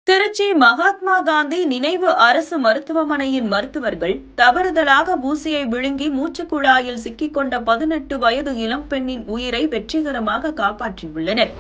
திருச்சி மகாத்மா காந்தி நினைவு அரசு மருத்துவமனையின் மருத்துவர்கள் தவறுதலாக ஊசியை விழுங்கி மூச்சுக்குழாயில் சிக்கிக்கொண்ட 18 வயது இளம்பெண்ணின் உயிரை வெற்றிகரமாக காப்பாற்றியுள்ளனர்.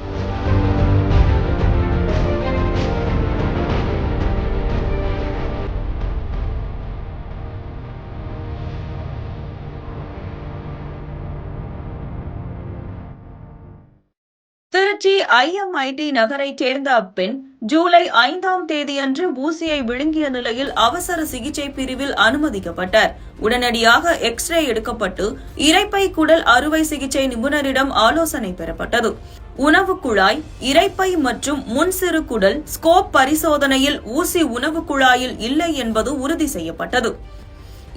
திருச்சி IMIT நகரைச் சேர்ந்த அப்பெண் ஜூலை 5ஆம் தேதியன்று ஊசியை விழுங்கிய நிலையில் அவசர சிகிச்சை பிரிவில் அனுமதிக்கப்பட்டார். உடனடியாக எக்ஸ்ரே எடுக்கப்பட்டு இரைப்பை குடல் அறுவை சிகிச்சை நிபுணரிடம் ஆலோசனை பெறப்பட்டது. உணவு குழாய், இரைப்பை மற்றும் முன் சிறு குடல் ஸ்கோப் பரிசோதனையில் ஊசி உணவு குழாயில் இல்லை என்பது உறுதி செய்யப்பட்டது.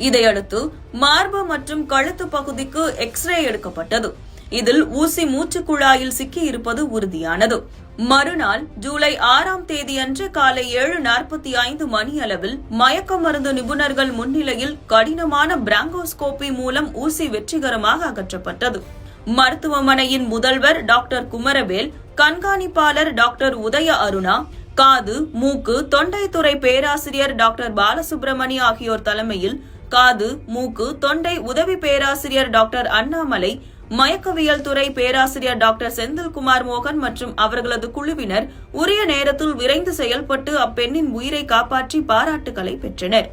இதையடுத்து மார்பு மற்றும் கழுத்து பகுதிக்கு எக்ஸ்ரே எடுக்கப்பட்டது. இதில் ஊசி மூச்சுக்குழாயில் சிக்கி இருப்பது உறுதியானது. மறுநாள் ஜூலை 6ஆம் தேதியன்று காலை 7:45 மணியளவில் மயக்க மருந்து நிபுணர்கள் முன்னிலையில் கடினமான பிராங்கோஸ்கோபி மூலம் ஊசி வெற்றிகரமாக அகற்றப்பட்டது. மருத்துவமனையின் முதல்வர் டாக்டர் குமரவேல், கண்காணிப்பாளர் டாக்டர் உதய அருணா, காது, மூக்கு, தொண்டைத்துறை பேராசிரியர் டாக்டர் பாலசுப்ரமணி ஆகியோர் தலைமையில் காது, மூக்கு, தொண்டை உதவி பேராசிரியர் டாக்டர் அண்ணாமலை, மயக்கவியல் துறை பேராசிரியர் டாக்டர் செந்தில்குமார் மோகன் மற்றும் அவர்களது குழுவினர் உரிய நேரத்தில் விரைந்து செயல்பட்டு அப்பெண்ணின் உயிரை காப்பாற்றி பாராட்டுகளை பெற்றனர்.